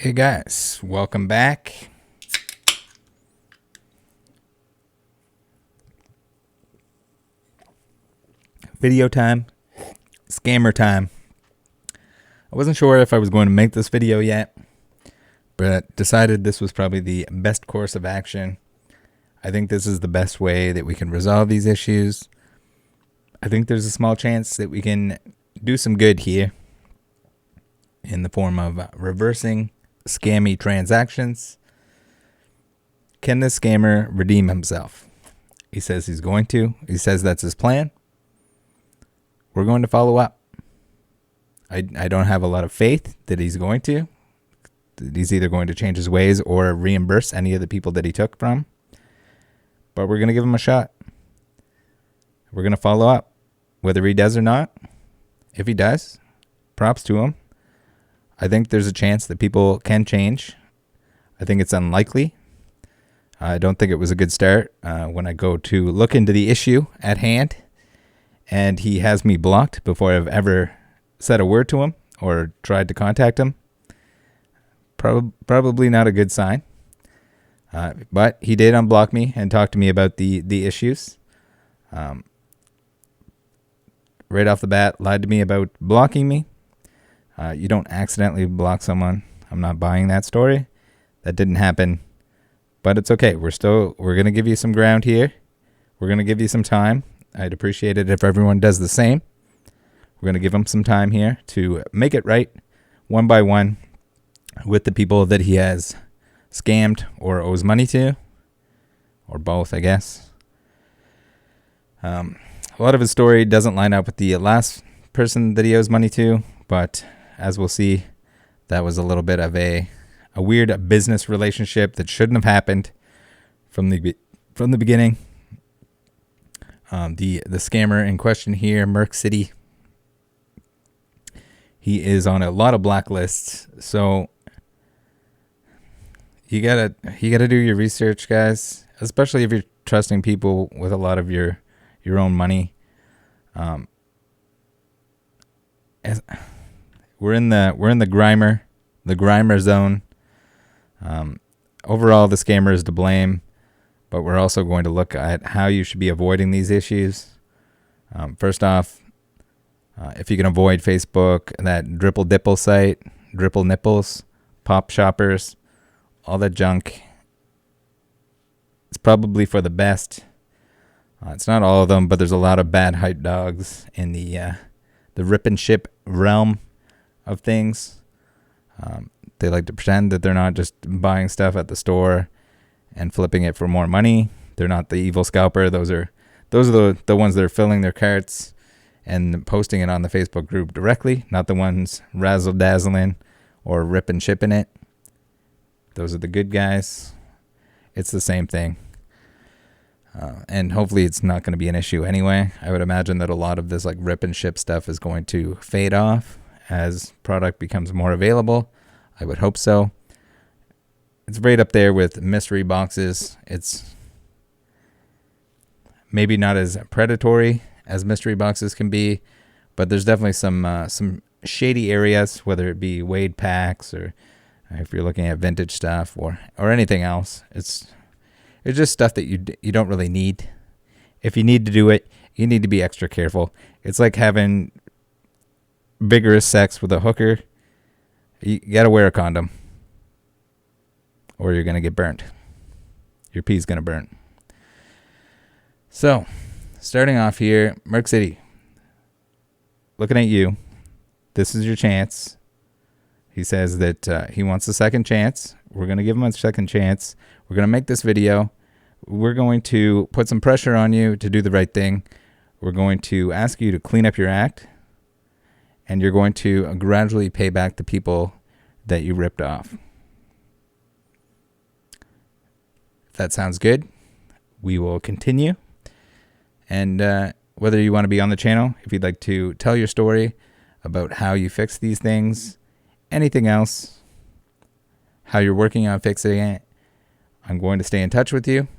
Hey guys, welcome back. Video time, scammer time. I wasn't sure if I was going to make this video yet, but decided this was probably the best course of action. I think this is the best way that we can resolve these issues. I think there's a small chance that we can do some good here in the form of reversing scammy transactions. Can this scammer redeem himself? He says he's going to. He says that's his plan. We're going to follow up. I don't have a lot of faith that he's going to. That he's either going to change his ways or reimburse any of the people that he took from. But we're going to give him a shot. We're going to follow up. Whether he does or not. If he does, props to him. I think there's a chance that people can change. I think it's unlikely. I don't think it was a good start when I go to look into the issue at hand and he has me blocked before I've ever said a word to him or tried to contact him. Probably not a good sign. But he did unblock me and talk to me about the issues. Right off the bat, lied to me about blocking me. You don't accidentally block someone. I'm not buying that story. That didn't happen. But it's okay. We're going to give you some ground here. We're going to give you some time. I'd appreciate it if everyone does the same. We're going to give him some time here to make it right, one by one, with the people that he has scammed or owes money to, or both, I guess. A lot of his story doesn't line up with the last person that he owes money to, but as we'll see, that was a little bit of a weird business relationship that shouldn't have happened from the beginning. The scammer in question here, Merc City, he is on a lot of blacklists, so you gotta do your research, guys, especially if you're trusting people with a lot of your own money. We're in the grimer zone. Overall, the scammer is to blame, but we're also going to look at how you should be avoiding these issues. First off, if you can avoid Facebook, that dripple dipple site, dripple nipples, pop shoppers, all that junk, it's probably for the best. It's not all of them, but there's a lot of bad hype dogs in the rip and ship realm of things. They like to pretend that they're not just buying stuff at the store and flipping it for more money. They're not the evil scalper. Those are the ones that are filling their carts and posting it on the Facebook group directly, not the ones razzle dazzling or rip and shipping it. Those are the good guys. It's the same thing. And hopefully it's not going to be an issue anyway. I would imagine that a lot of this like rip and ship stuff is going to fade off as product becomes more available. I would hope so. It's right up there with mystery boxes. It's maybe not as predatory as mystery boxes can be, but there's definitely some shady areas, whether it be weighed packs or if you're looking at vintage stuff or anything else. It's just stuff that you don't really need. If you need to do it, you need to be extra careful. It's like having vigorous sex with a hooker. You got to wear a condom or you're going to get burnt. Your pee's going to burn. So, starting off here, Merc City. Looking at you. This is your chance. He says that he wants a second chance. We're going to give him a second chance. We're going to make this video. We're going to put some pressure on you to do the right thing. We're going to ask you to clean up your act. And you're going to gradually pay back the people that you ripped off. If that sounds good, we will continue. And whether you want to be on the channel, if you'd like to tell your story about how you fix these things, anything else, how you're working on fixing it, I'm going to stay in touch with you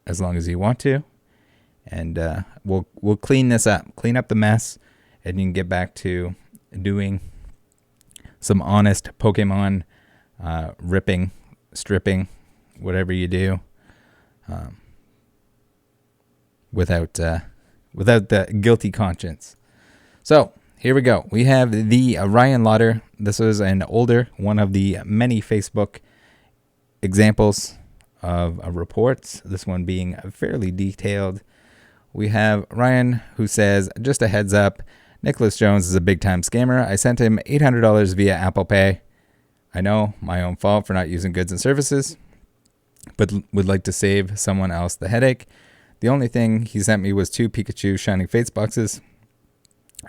as long as you want to. And we'll clean this up, clean up the mess, and you can get back to doing some honest Pokemon ripping, stripping, whatever you do, without the guilty conscience. So here we go. We have the Ryan Lauder. This was an older one of the many Facebook examples of reports. This one being fairly detailed. We have Ryan who says, just a heads up, Nicholas Jones is a big time scammer. I sent him $800 via Apple Pay. I know, my own fault for not using goods and services, but would like to save someone else the headache. The only thing he sent me was 2 Pikachu Shining Fates boxes.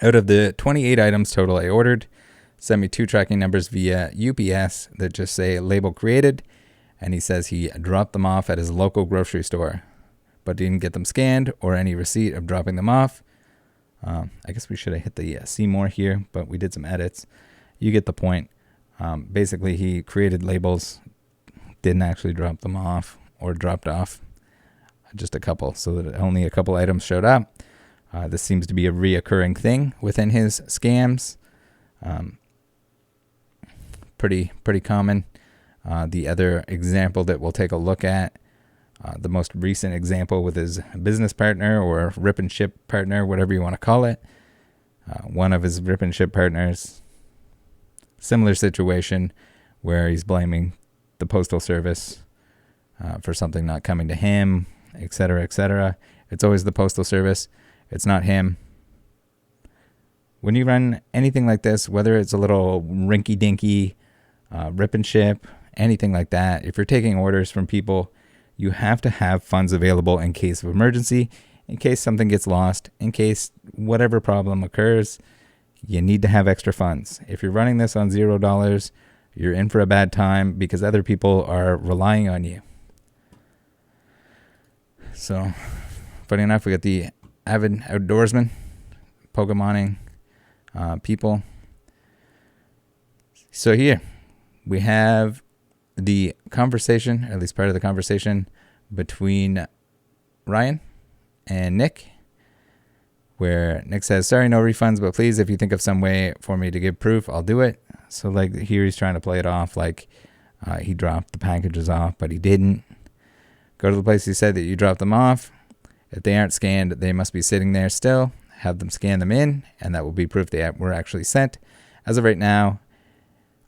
Out of the 28 items total I ordered, sent me 2 tracking numbers via UPS that just say label created, and he says he dropped them off at his local grocery store, but didn't get them scanned or any receipt of dropping them off. I guess we should have hit the see more here, but we did some edits. You get the point. Basically, he created labels, didn't actually drop them off, or dropped off just a couple, so that only a couple items showed up. This seems to be a reoccurring thing within his scams. Pretty common. The other example that we'll take a look at, the most recent example with his business partner or rip and ship partner, whatever you want to call it. One of his rip and ship partners, similar situation where he's blaming the postal service for something not coming to him, etc., etc. It's always the postal service. It's not him. When you run anything like this, whether it's a little rinky-dinky rip and ship, anything like that, if you're taking orders from people, you have to have funds available in case of emergency, in case something gets lost, in case whatever problem occurs. You need to have extra funds. If you're running this on $0, you're in for a bad time because other people are relying on you. So, funny enough, we got the avid outdoorsman, Pokemoning people. So here, we have the conversation, or at least part of the conversation, between Ryan and Nick, where Nick says, sorry, no refunds, but please, if you think of some way for me to give proof, I'll do it. So like here he's trying to play it off like he dropped the packages off, but he didn't. Go to the place he said that you dropped them off. If they aren't scanned, they must be sitting there still. Have them scan them in, and that will be proof they were actually sent. As of right now,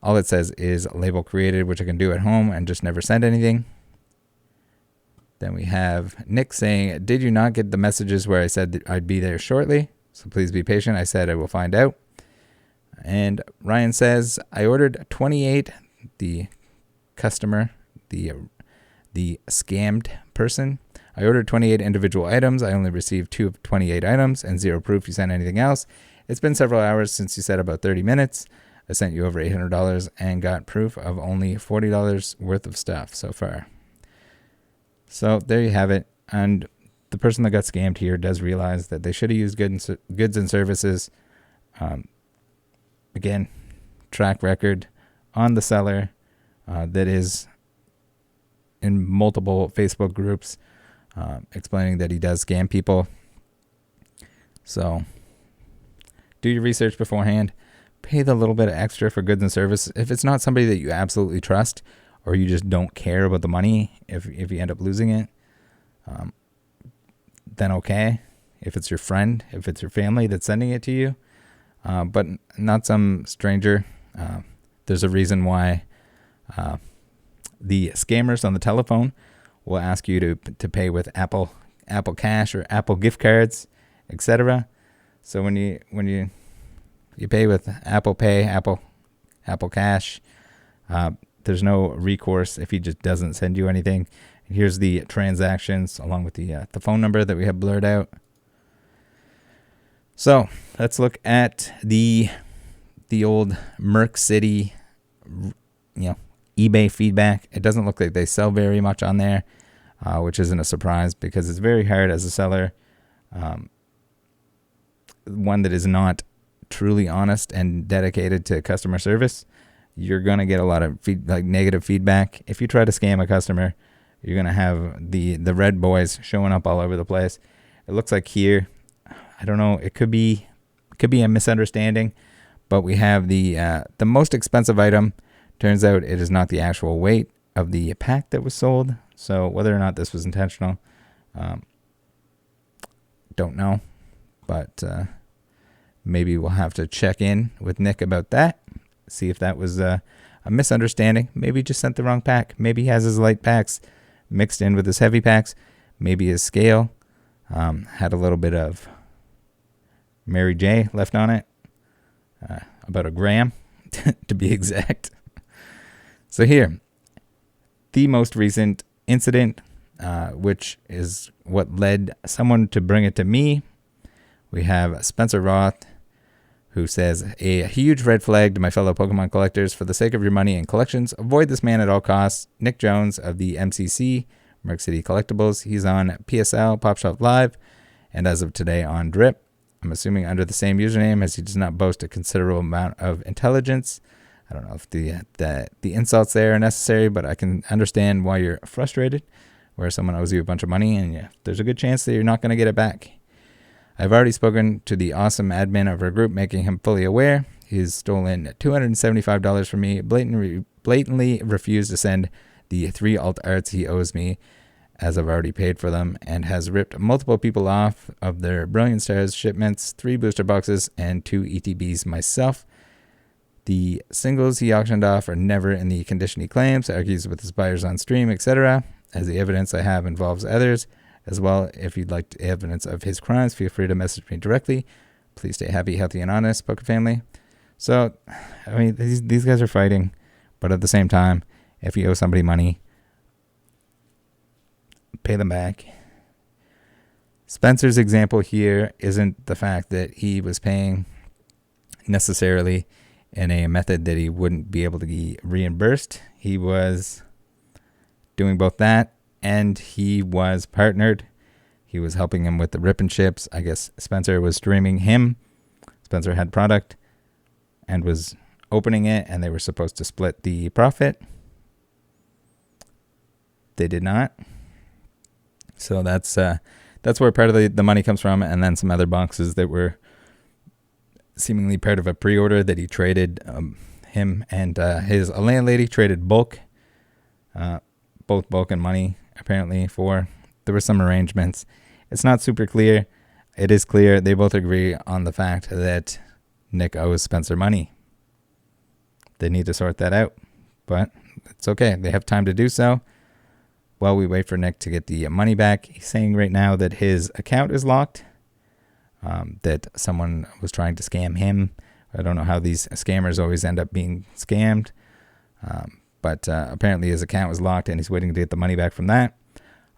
all it says is label created, which I can do at home and just never send anything. Then we have Nick saying, did you not get the messages where I said that I'd be there shortly? So please be patient. I said I will find out. And Ryan says, I ordered 28, the customer, the scammed person. I ordered 28 individual items. I only received 2 of 28 items and 0 proof you sent anything else. It's been several hours since you said about 30 minutes. I sent you over $800 and got proof of only $40 worth of stuff so far. So there you have it. And the person that got scammed here does realize that they should have used goods and services. Again, track record on the seller that is in multiple Facebook groups explaining that he does scam people. So do your research beforehand. Pay the little bit of extra for goods and service. If it's not somebody that you absolutely trust, or you just don't care about the money, if you end up losing it, then okay. If it's your friend, if it's your family that's sending it to you, but not some stranger. There's a reason why the scammers on the telephone will ask you to pay with Apple Cash or Apple gift cards, etc. So when you pay with Apple Pay, Apple Cash, there's no recourse if he just doesn't send you anything. Here's the transactions along with the phone number that we have blurred out. So let's look at the old Merc City, eBay feedback. It doesn't look like they sell very much on there, which isn't a surprise because it's very hard as a seller, one that is not truly honest and dedicated to customer service. You're going to get a lot of negative feedback. If you try to scam a customer, you're going to have the red boys showing up all over the place. It looks like here, I don't know, it could be a misunderstanding, but we have the most expensive item Turns out it is not the actual weight of the pack that was sold. So whether or not this was intentional, don't know. But maybe we'll have to check in with Nick about that. See if that was a misunderstanding. Maybe he just sent the wrong pack. Maybe he has his light packs mixed in with his heavy packs. Maybe his scale had a little bit of Mary J left on it. About a gram, to be exact. So here, the most recent incident, which is what led someone to bring it to me. We have Spencer Roth, who says, a huge red flag to my fellow Pokemon collectors. For the sake of your money and collections, avoid this man at all costs. Nick Jones of the MCC, Merc City Collectibles. He's on PSL, Pop Shop Live, and as of today on Drip. I'm assuming under the same username, as he does not boast a considerable amount of intelligence. I don't know if the insults there are necessary, but I can understand why you're frustrated, where someone owes you a bunch of money, and there's a good chance that you're not going to get it back. I've already spoken to the awesome admin of our group, making him fully aware. He's stolen $275 from me, blatantly refused to send the 3 alt arts he owes me, as I've already paid for them, and has ripped multiple people off of their Brilliant Stars shipments, 3 booster boxes, and 2 ETBs myself. The singles he auctioned off are never in the condition he claims, argues with his buyers on stream, etc. As the evidence I have involves others as well. If you'd like evidence of his crimes, feel free to message me directly. Please stay happy, healthy, and honest, Poke family. So, I mean, these guys are fighting, but at the same time, if you owe somebody money, pay them back. Spencer's example here isn't the fact that he was paying necessarily in a method that he wouldn't be able to be reimbursed. He was doing both that, and he was partnered. He was helping him with the rip and ships. I guess Spencer was streaming him. Spencer had product and was opening it, and they were supposed to split the profit. They did not. So that's where part of the money comes from, and then some other boxes that were seemingly part of a pre-order that he traded. Him and his landlady traded both bulk and money, apparently, for. There were some arrangements. It's not super clear. It is clear they both agree on the fact that Nick owes Spencer money. They need to sort that out, but it's okay. They have time to do so. While we wait for Nick to get the money back, he's saying right now that his account is locked, that someone was trying to scam him. I don't know how these scammers always end up being scammed, but apparently his account was locked and he's waiting to get the money back from that.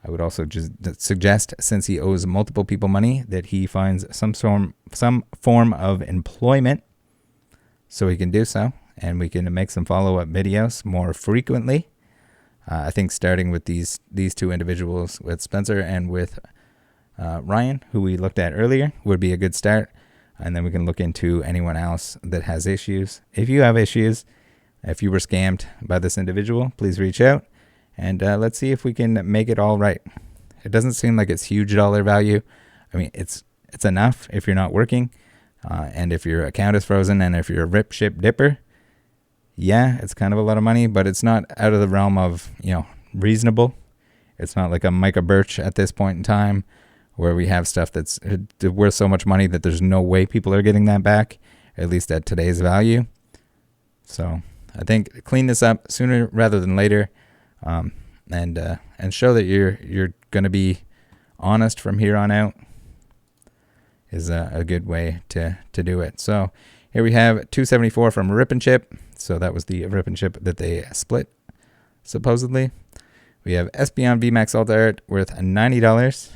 I would also just suggest, since he owes multiple people money, that he finds some form of employment so he can do so, and we can make some follow-up videos more frequently. I think starting with these two individuals, with Spencer and with Ryan, who we looked at earlier, would be a good start. And then we can look into anyone else that has issues. If you have issues, if you were scammed by this individual, please reach out. And let's see if we can make it all right. It doesn't seem like it's huge dollar value. I mean, it's enough if you're not working. And if your account is frozen, and if you're a rip ship dipper, yeah, it's kind of a lot of money, but it's not out of the realm of, reasonable. It's not like a Micah Birch at this point in time where we have stuff that's worth so much money that there's no way people are getting that back, at least at today's value. So I think clean this up sooner rather than later, and show that you're going to be honest from here on out is a good way to do it. So here we have 274 from Rip and Chip. So that was the Rip and Chip that they split, supposedly. We have Espeon VMAX Alt Art worth $90.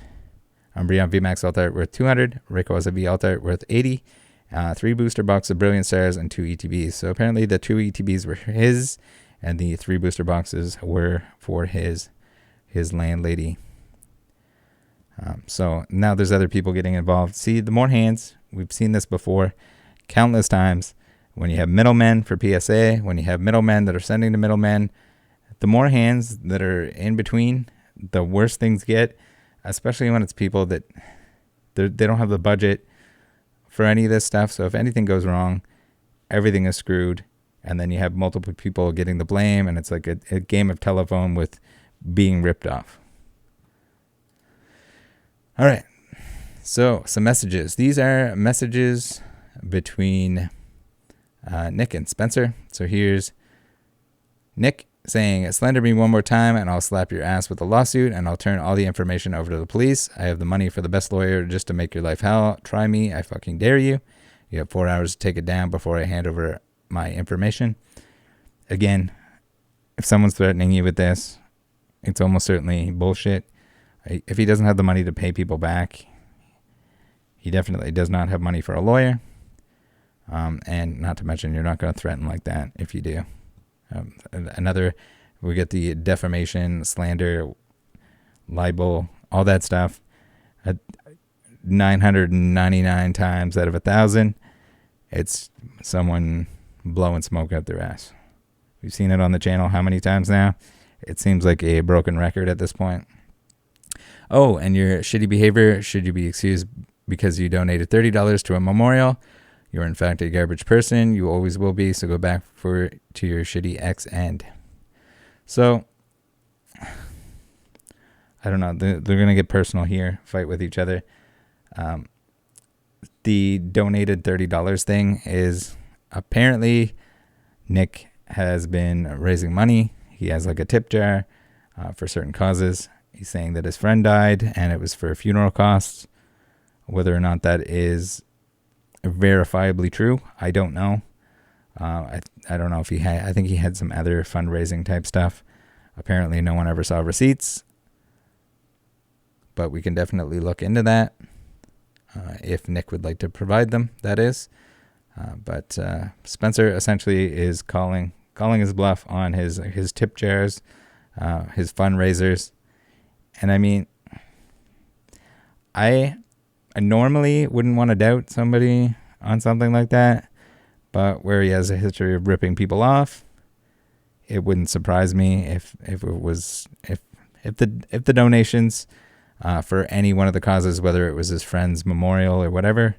Umbreon VMAX Alt Art worth $200. Rayquaza V Alt Art worth $80. 3 booster boxes of Brilliant Stars and 2 ETBs. So apparently the 2 ETBs were his, and the 3 booster boxes were for his landlady. So now there's other people getting involved. See, the more hands, we've seen this before countless times. When you have middlemen for PSA, when you have middlemen that are sending to middlemen, the more hands that are in between, the worse things get, especially when it's people that they don't have the budget for any of this stuff. So if anything goes wrong, everything is screwed. and then you have multiple people getting the blame, and it's like a game of telephone with being ripped off. All right, so some messages. These are messages between Nick and Spencer. So here's Nick saying, slander me one more time and I'll slap your ass with a lawsuit and I'll turn all the information over to the police. I have the money for the best lawyer just to make your life hell. Try me. I fucking dare you. You have 4 hours to take it down before I hand over my information. Again, if someone's threatening you with this, it's almost certainly bullshit. If he doesn't have the money to pay people back, he definitely does not have money for a lawyer. And not to mention, you're not going to threaten like that if you do. We get the defamation, slander, libel, all that stuff. 999 times out of 1,000, it's someone blowing smoke out their ass. We've seen it on the channel how many times now? It seems like a broken record at this point. Oh, and your shitty behavior, should you be excused because you donated $30 to a memorial? You're in fact a garbage person. You always will be. So go back to your shitty ex end. So, I don't know. They're going to get personal here, fight with each other. The donated $30 thing is apparently Nick has been raising money. He has like a tip jar for certain causes. He's saying that his friend died and it was for funeral costs. Whether or not that is verifiably true, I don't know. I don't know if he had, I think he had some other fundraising type stuff. Apparently no one ever saw receipts, but we can definitely look into that. If Nick would like to provide them, that is. But Spencer essentially is calling his bluff on his tip jars, his fundraisers. And I mean, I normally wouldn't want to doubt somebody on something like that, but where he has a history of ripping people off, it wouldn't surprise me if the donations for any one of the causes, whether it was his friend's memorial or whatever,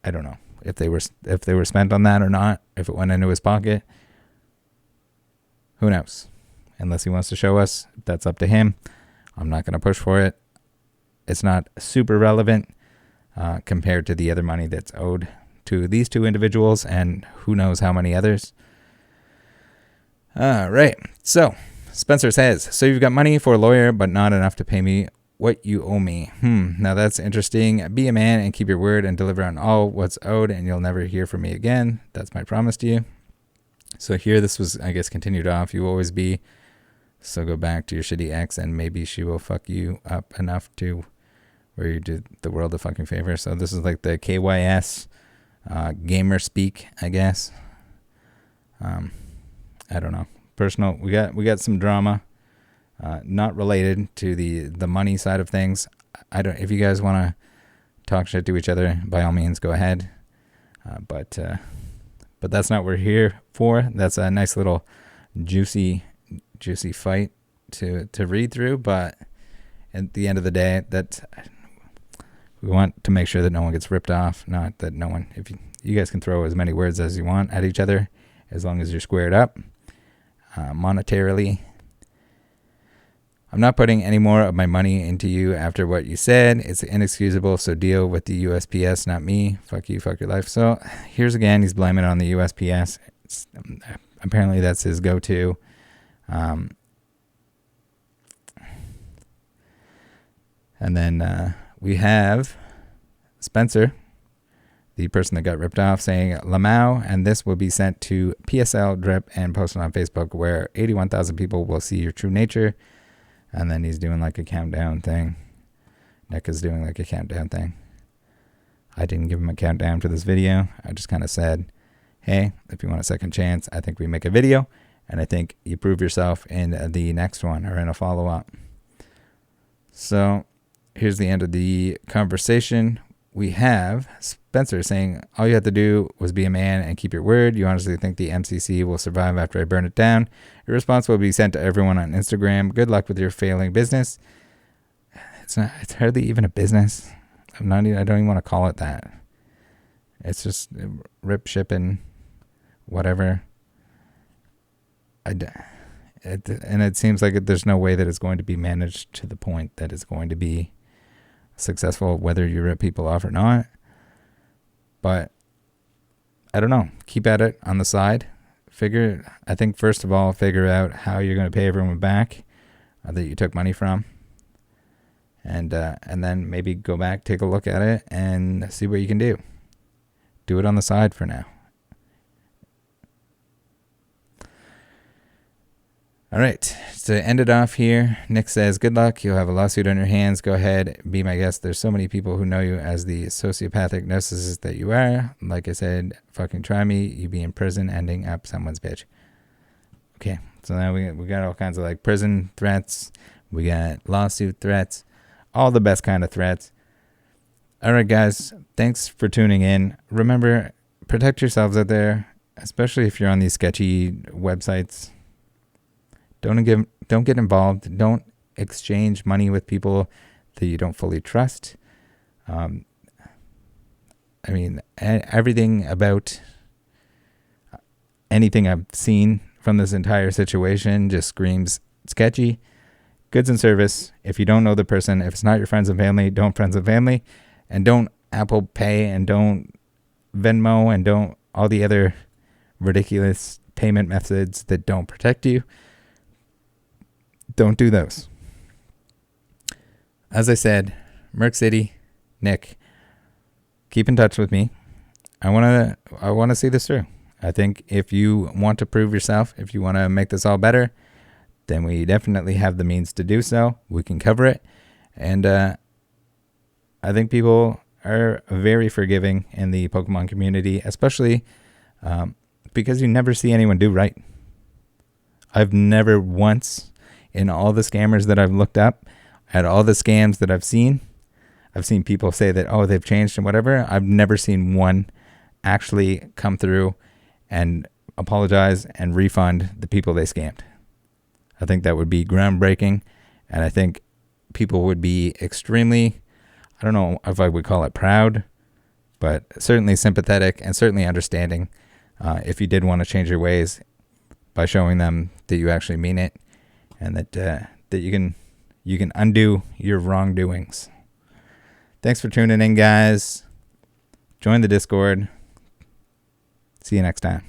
I don't know if they were spent on that or not, if it went into his pocket. Who knows? Unless he wants to show us, that's up to him. I'm not going to push for it. It's not super relevant compared to the other money that's owed to these two individuals and who knows how many others. All right. So Spencer says, so you've got money for a lawyer, but not enough to pay me what you owe me. Now that's interesting. Be a man and keep your word and deliver on all what's owed, and you'll never hear from me again. That's my promise to you. So here, this was, I guess, continued off. You will always be. So go back to your shitty ex, and maybe she will fuck you up enough to where you did the world a fucking favor. So this is like the KYS gamer speak, I guess. I don't know. Personal. We got some drama, not related to the money side of things. If you guys want to talk shit to each other, by all means, go ahead. But that's not what we're here for. That's a nice little juicy fight to read through. But at the end of the day, we want to make sure that no one gets ripped off. Not that no one. If you guys can throw as many words as you want at each other, as long as you're squared up monetarily. I'm not putting any more of my money into you after what you said. It's inexcusable, so deal with the USPS, not me. Fuck you, fuck your life. So here's again, he's blaming it on the USPS. Apparently that's his go-to. And then we have Spencer, the person that got ripped off, saying, Lamau, and this will be sent to PSL Drip and posted on Facebook where 81,000 people will see your true nature. And then he's doing like a countdown thing. Nick is doing like a countdown thing. I didn't give him a countdown for this video. I just kind of said, hey, if you want a second chance, I think we make a video. And I think you prove yourself in the next one or in a follow-up. So here's the end of the conversation. We have Spencer saying, all you have to do was be a man and keep your word. You honestly think the MCC will survive after I burn it down? Your response will be sent to everyone on Instagram. Good luck with your failing business. It's hardly even a business. I don't even want to call it that. It's just rip shipping whatever. And it seems like there's no way that it's going to be managed to the point that it's going to be successful, whether you rip people off or not. But I don't know. Keep at it on the side. I think first of all, figure out how you're going to pay everyone back that you took money from. And then maybe go back, take a look at it, and see what you can do. Do it on the side for now. All right, to end it off here, Nick says, good luck. You'll have a lawsuit on your hands. Go ahead, be my guest. There's so many people who know you as the sociopathic narcissist that you are. Like I said, fucking try me. You be in prison, ending up someone's bitch. Okay, so now we got all kinds of like prison threats. We got lawsuit threats. All the best kind of threats. All right, guys, thanks for tuning in. Remember, protect yourselves out there, especially if you're on these sketchy websites. Don't get involved. Don't exchange money with people that you don't fully trust. Everything about anything I've seen from this entire situation just screams sketchy. Goods and service. If you don't know the person, if it's not your friends and family, don't friends and family. And don't Apple Pay and don't Venmo and don't all the other ridiculous payment methods that don't protect you. Don't do those. As I said, Merc City, Nick, keep in touch with me. I want to see this through. I think if you want to prove yourself, if you want to make this all better, then we definitely have the means to do so. We can cover it. And I think people are very forgiving in the Pokemon community, especially because you never see anyone do right. I've never once, in all the scammers that I've looked up, at all the scams that I've seen people say that, oh, they've changed and whatever. I've never seen one actually come through and apologize and refund the people they scammed. I think that would be groundbreaking, and I think people would be extremely, I don't know if I would call it proud, but certainly sympathetic and certainly understanding if you did want to change your ways by showing them that you actually mean it and that you can undo your wrongdoings. Thanks for tuning in, guys. Join the Discord. See you next time.